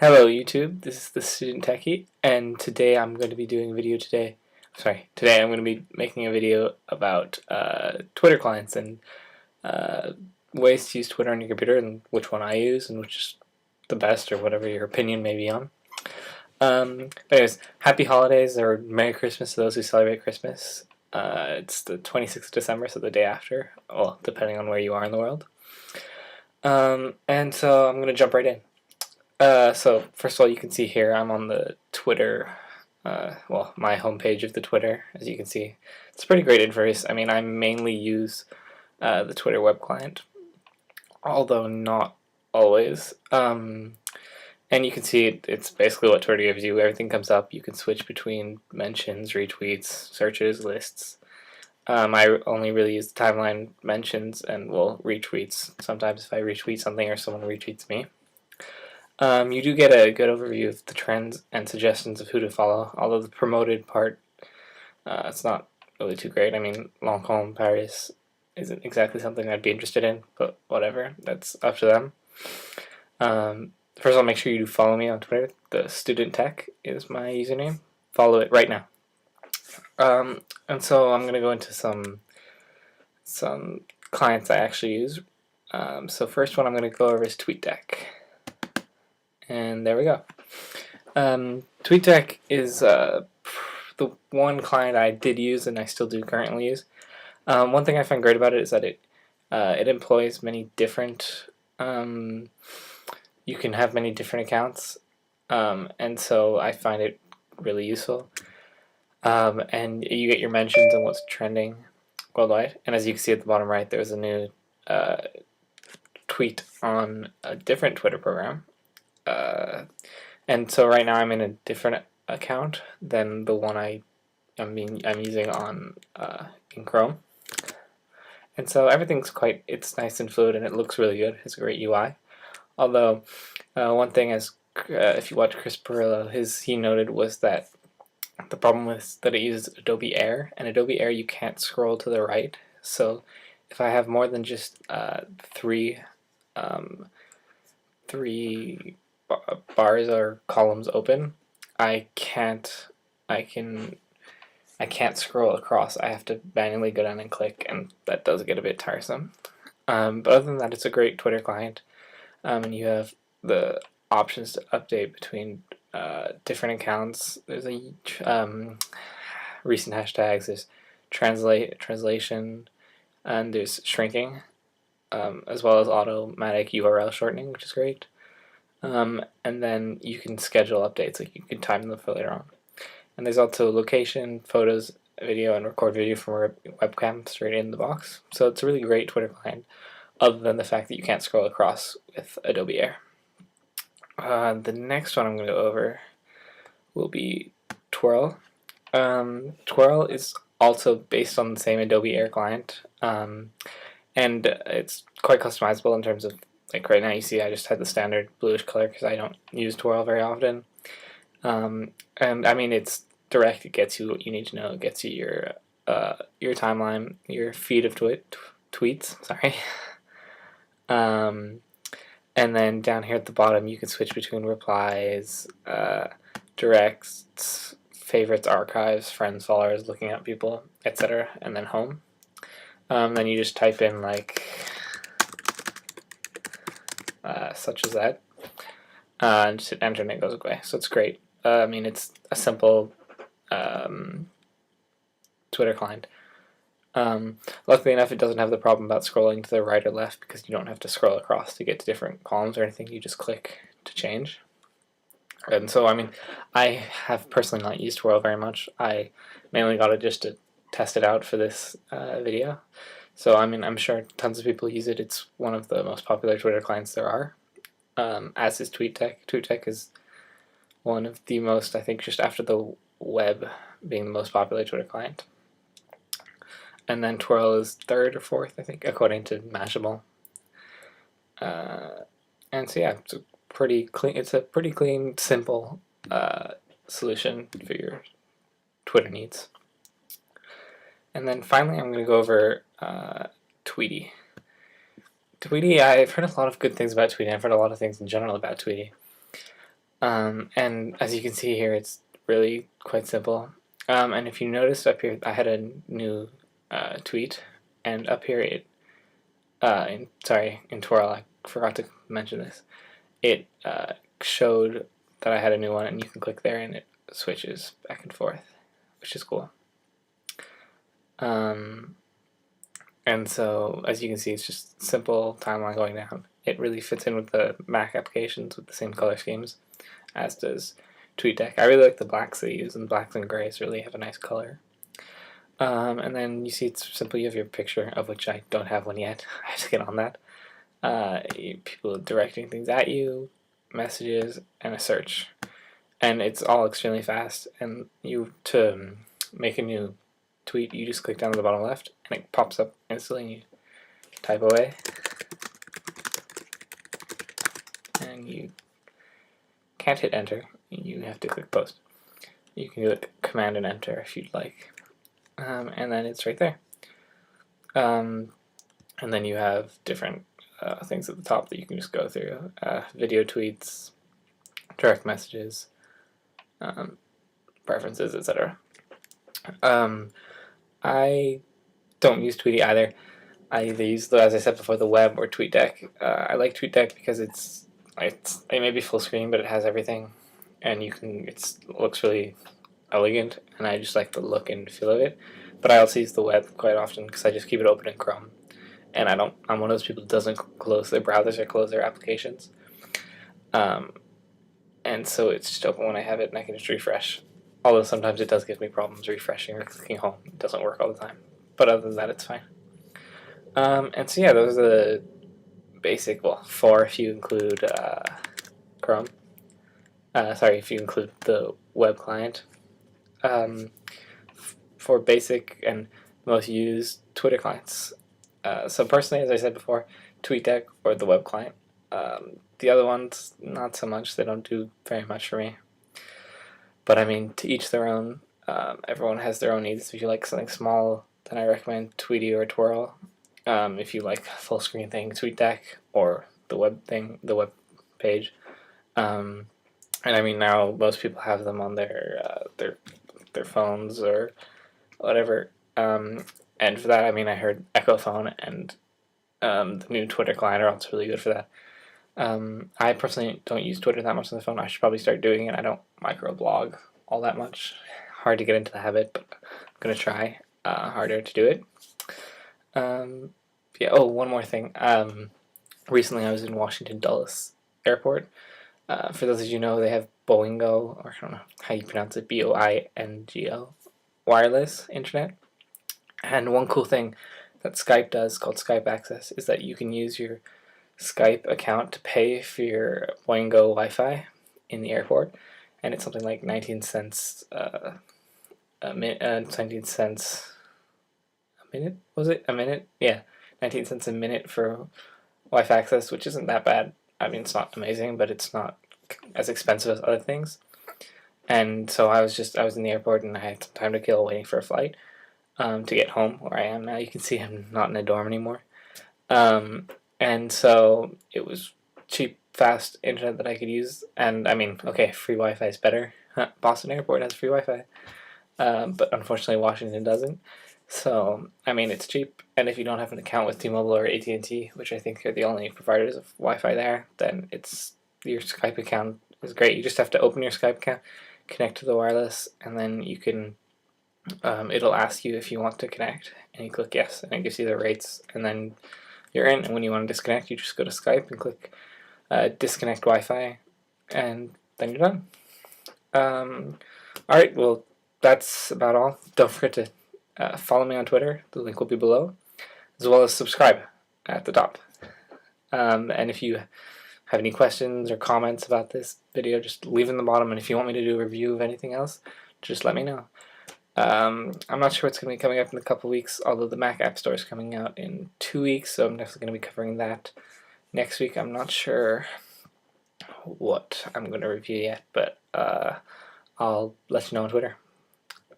Hello YouTube, this is the Student Techie, and today I'm going to be doing a video today I'm going to be making a video about Twitter clients and uh, ways to use Twitter on your computer and which one I use and which is the best or whatever your opinion may be on. But anyways, happy holidays or Merry Christmas to those who celebrate Christmas. It's the 26th of December, so the day after, well, depending on where you are in the world. And so I'm going to jump right in. So first of all, you can see here I'm on the Twitter, my homepage of the Twitter. As you can see, it's a pretty great interface. I mean, I mainly use the Twitter web client, although not always. And you can see it's basically what Twitter gives you. Everything comes up. You can switch between mentions, retweets, searches, lists. I only really use the timeline mentions and retweets. Sometimes if I retweet something or someone retweets me. You do get a good overview of the trends and suggestions of who to follow, although the promoted part, it's not really too great. I mean, Lancôme Paris isn't exactly something I'd be interested in, but whatever, that's up to them. First of all, make sure you do follow me on Twitter. The Student Tech is my username. Follow it right now. And so I'm going to go into some clients I actually use. So first one I'm going to go over is TweetDeck. And there we go. TweetDeck is the one client I did use and I still do currently use. One thing I find great about it is that it employs many different. You can have many different accounts, and so I find it really useful. And you get your mentions and what's trending worldwide. And as you can see at the bottom right, there's a new tweet on a different Twitter program. And so right now I'm in a different account than the one I'm using on in Chrome. And so everything's it's nice and fluid and it looks really good. It's a great UI. Although one thing is, if you watch Chris Pirillo, he noted was that the problem was that it uses Adobe Air, and Adobe Air you can't scroll to the right. So if I have more than just three bars or columns open, I can't scroll across. I have to manually go down and click, and that does get a bit tiresome. But other than that, it's a great Twitter client, and you have the options to update between different accounts. There's recent hashtags. There's translation, and there's shrinking, as well as automatic URL shortening, which is great. And then you can schedule updates, like you can time them for later on. And there's also location, photos, video, and record video from a webcam straight in the box. So it's a really great Twitter client, other than the fact that you can't scroll across with Adobe Air. The next one I'm going to go over will be Twirl. Twirl is also based on the same Adobe Air client, and it's quite customizable in terms of, like right now you see I just had the standard bluish color because I don't use Twirl very often. And I mean, it's direct. It gets you what you need to know. It gets you your timeline, your feed of tweets. Sorry. And then down here at the bottom, you can switch between replies, directs, favorites, archives, friends, followers, looking at people, etc. And then home. Then you just type in like such as that, and just hit enter and it goes away. So it's great. I mean, it's a simple Twitter client. Luckily enough, it doesn't have the problem about scrolling to the right or left because you don't have to scroll across to get to different columns or anything. You just click to change. And so, I mean, I have personally not used Twirl very much. I mainly got it just to test it out for this video. So, I mean, I'm sure tons of people use it. It's one of the most popular Twitter clients there are, as is TweetDeck. TweetDeck is one of the most, I think, just after the web being the most popular Twitter client. And then Twirl is third or fourth, I think, according to Mashable. And so yeah, it's a pretty clean, simple solution for your Twitter needs. And then finally, I'm going to go over Tweety. Tweety, I've heard a lot of good things about Tweety. I've heard a lot of things in general about Tweety. And as you can see here, it's really quite simple. And if you notice up here, I had a new tweet, and up here in Twirl, I forgot to mention this. It showed that I had a new one, and you can click there, and it switches back and forth, which is cool. And so, as you can see, it's just simple timeline going down. It really fits in with the Mac applications with the same color schemes, as does TweetDeck. I really like the blacks they use, and blacks and grays really have a nice color. And then you see it's simple. You have your picture, of which I don't have one yet. I have to get on that. People directing things at you, messages, and a search. And it's all extremely fast. And to make a new tweet, you just click down to the bottom left, and it pops up instantly, and you type away. And you can't hit enter. You have to click post. You can do command and enter if you'd like. And then it's right there. And then you have different things at the top that you can just go through. Video tweets, direct messages, preferences, etc. I don't use Tweety either. I either use, as I said before, the web or TweetDeck. I like TweetDeck because it may be full screen, but it has everything, and it looks really elegant, and I just like the look and feel of it. But I also use the web quite often because I just keep it open in Chrome, and I'm one of those people who doesn't close their browsers or close their applications. And so it's just open when I have it, and I can just refresh. Although sometimes it does give me problems refreshing or clicking home. It doesn't work all the time. But other than that, it's fine. And so yeah, those are the basic, well, 4 if you include Chrome. If you include the web client. For basic and most used Twitter clients. So personally, as I said before, TweetDeck or the web client. The other ones, not so much. They don't do very much for me. But I mean, to each their own. Everyone has their own needs. If you like something small, then I recommend Tweety or Twirl. If you like full screen thing, TweetDeck or the web page. And I mean, now most people have them on their phones or whatever. And for that, I mean, I heard Echo Phone and the new Twitter client are also really good for that. I personally don't use Twitter that much on the phone. I should probably start doing it. I don't microblog all that much. Hard to get into the habit, but I'm going to try harder to do it. Yeah. Oh, one more thing. Recently I was in Washington Dulles Airport. For those of you who know, they have Boingo, or I don't know how you pronounce it, Boingo, wireless internet. And one cool thing that Skype does, called Skype Access, is that you can use your Skype account to pay for your Boingo Wi-Fi in the airport, and it's something like 19 cents 19 cents a minute. Was it a minute? Yeah, 19 cents a minute for Wi-Fi access, which isn't that bad. I mean, it's not amazing, but it's not as expensive as other things. And so I was in the airport, and I had some time to kill waiting for a flight to get home where I am now. You can see I'm not in a dorm anymore. And so it was cheap, fast internet that I could use. And I mean, okay, free Wi-Fi is better. Boston Airport has free Wi-Fi, but unfortunately Washington doesn't. So I mean, it's cheap, and if you don't have an account with T-Mobile or AT&T, which I think are the only providers of Wi-Fi there, then your Skype account is great. You just have to open your Skype account, connect to the wireless, and then you can. It'll ask you if you want to connect, and you click yes, and it gives you the rates, and then you're in. And when you want to disconnect, you just go to Skype and click disconnect Wi-Fi, and then you're done. All right, well, that's about all. Don't forget to follow me on Twitter. The link will be below, as well as subscribe at the top. And if you have any questions or comments about this video, just leave in the bottom. And if you want me to do a review of anything else, just let me know. I'm not sure what's going to be coming up in a couple weeks, although the Mac App Store is coming out in 2 weeks, so I'm definitely going to be covering that next week. I'm not sure what I'm going to review yet, but I'll let you know on Twitter.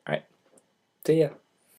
Alright, see ya.